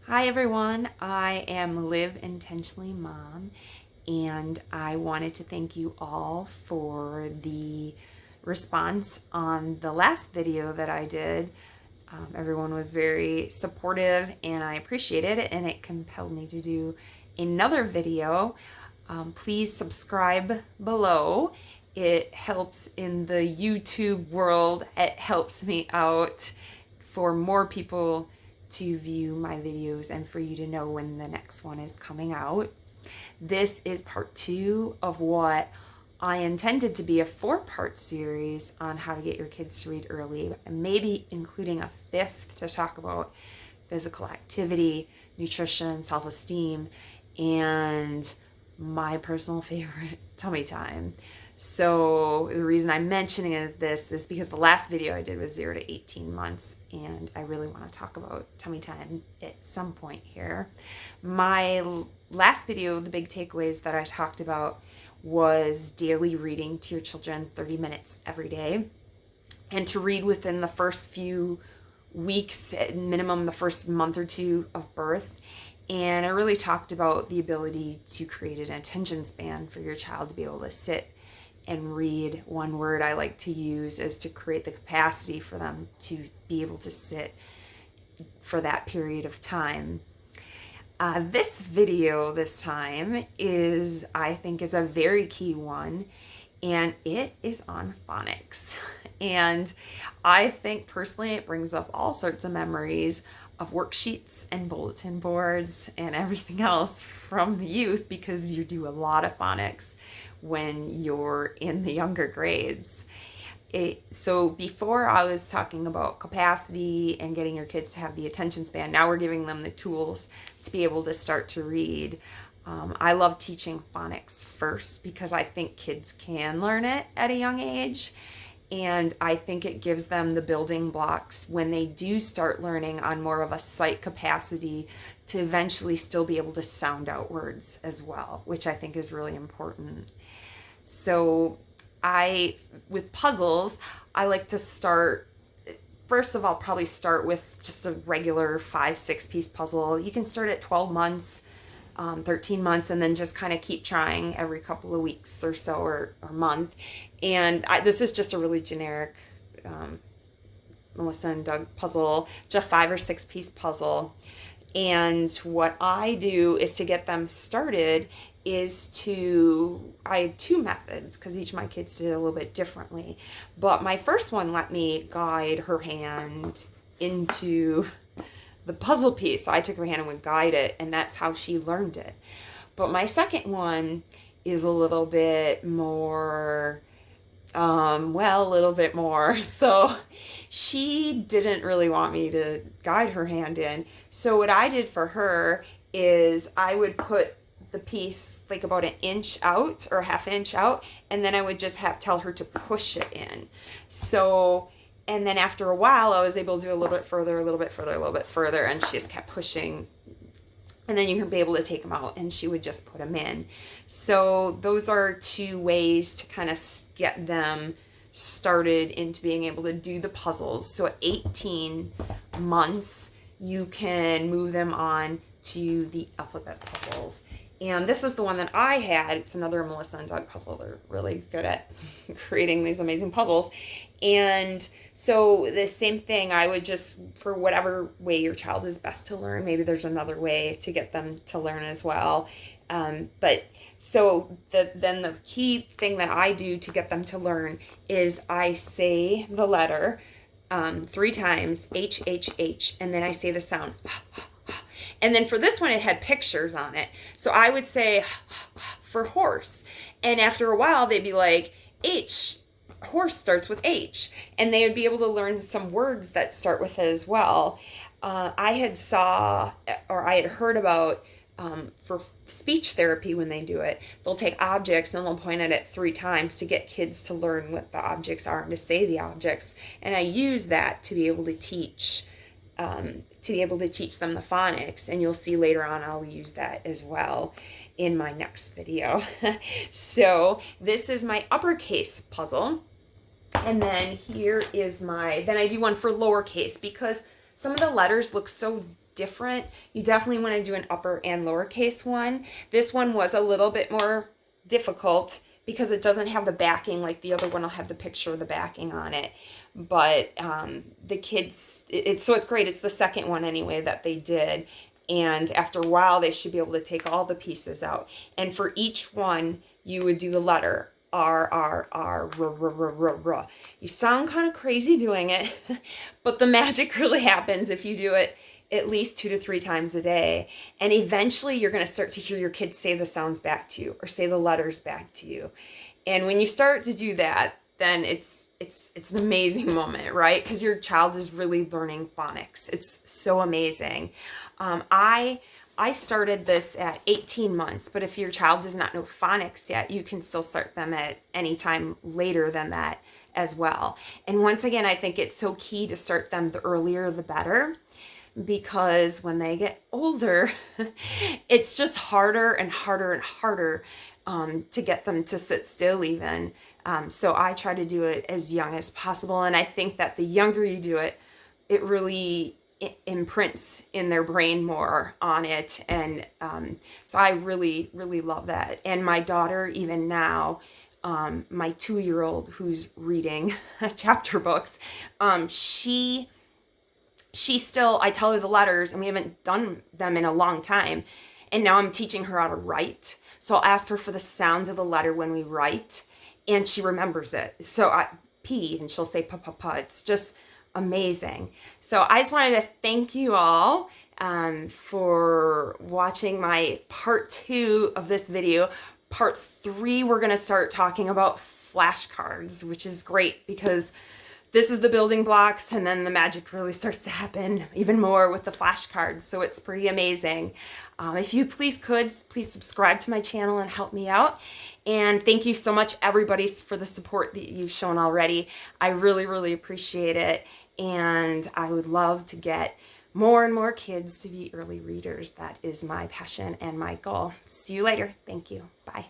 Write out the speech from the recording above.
Hi everyone, I am Live Intentionally Mom, and I wanted to thank you all for the response on the last video that I did. Everyone was very supportive and I appreciated it, and it compelled me to do another video. Please subscribe below. It helps in the YouTube world. It helps me out for more people to view my videos and for you to know when the next one is coming out. This is part 2 of what I intended to be a 4-part series on how to get your kids to read early, and maybe including a 5th to talk about physical activity, nutrition, self-esteem, and my personal favorite, tummy time. So the reason I'm mentioning this is because the last video I did was 0 to 18 months, and I really want to talk about tummy time at some point here. My last video, the big takeaways that I talked about was daily reading to your children 30 minutes every day, and to read within the first few weeks, at minimum the first month or 2 of birth. And I really talked about the ability to create an attention span for your child to be able to sit and read. One word I like to use is to create the capacity for them to be able to sit for that period of time. This video this time is, I think, is a very key one, and it is on phonics. And I think personally it brings up all sorts of memories of worksheets and bulletin boards and everything else from the youth, because you do a lot of phonics when you're in the younger grades. So before I was talking about capacity and getting your kids to have the attention span, now we're giving them the tools to be able to start to read. I love teaching phonics first because I think kids can learn it at a young age. And I think it gives them the building blocks when they do start learning on more of a sight capacity to eventually still be able to sound out words as well, which I think is really important. So with puzzles, I like to start, first of all, probably start with just a regular 5-6 piece puzzle. You can start at 12 months, 13 months, and then just kind of keep trying every couple of weeks or so, or month. And this is just a really generic Melissa and Doug puzzle, just 5 or 6 piece puzzle. And what I do is to get them started I have 2 methods because each of my kids did it a little bit differently. But my first one let me guide her hand into the puzzle piece. So I took her hand and would guide it, and that's how she learned it. But my second one is a little bit more, a little bit more. So she didn't really want me to guide her hand in. So what I did for her is I would put the piece like about 1 inch out or 1/2 inch out, and then I would just tell her to push it in. So, and then after a while I was able to do a little bit further, a little bit further, a little bit further, and she just kept pushing, and then you can be able to take them out, and she would just put them in. So those are 2 ways to kind of get them started into being able to do the puzzles. So at 18 months you can move them on to the alphabet puzzles. And this is the one that I had. It's another Melissa and Doug puzzle. They're really good at creating these amazing puzzles. And so the same thing, I would just, for whatever way your child is best to learn, maybe there's another way to get them to learn as well. But so then the key thing that I do to get them to learn is I say the letter 3 times, H, H, H, and then I say the sound. And then for this one, it had pictures on it. So I would say for horse. And after a while, they'd be like, H, horse starts with H. And they would be able to learn some words that start with it as well. I had heard about, for speech therapy, when they do it, they'll take objects and they'll point at it 3 times to get kids to learn what the objects are and to say the objects. And I use that to be able to teach them the phonics, and you'll see later on I'll use that as well in my next video. So this is my uppercase puzzle, and then here is then I do one for lowercase, because some of the letters look so different, you definitely want to do an upper and lowercase one. This one was a little bit more difficult because it doesn't have the backing like the other one will have the picture of the backing on it. But the kids, so it's great. It's the second one anyway that they did. And after a while, they should be able to take all the pieces out. And for each one, you would do the letter R, R, R, R, R, R, R, R. You sound kind of crazy doing it, but the magic really happens if you do it at least 2 to 3 times a day. And eventually you're going to start to hear your kids say the sounds back to you or say the letters back to you. And when you start to do that, then it's an amazing moment, right? Because your child is really learning phonics. It's so amazing. I started this at 18 months, but if your child does not know phonics yet, you can still start them at any time later than that as well. And once again, I think it's so key to start them the earlier the better, because when they get older, it's just harder and harder and harder to get them to sit still even. So I try to do it as young as possible. And I think that the younger you do it, it really imprints in their brain more on it. And so I really, really love that. And my daughter, even now, my 2-year-old who's reading chapter books, she still, I tell her the letters, and we haven't done them in a long time. And now I'm teaching her how to write. So I'll ask her for the sound of the letter when we write, and she remembers it. So P, and she'll say pa pa pa. It's just amazing. So I just wanted to thank you all for watching my part 2 of this video. Part 3, we're going to start talking about flashcards, which is great because this is the building blocks, and then the magic really starts to happen even more with the flashcards. So it's pretty amazing. If you please subscribe to my channel and help me out. And thank you so much, everybody, for the support that you've shown already. I really, really appreciate it. And I would love to get more and more kids to be early readers. That is my passion and my goal. See you later. Thank you. Bye.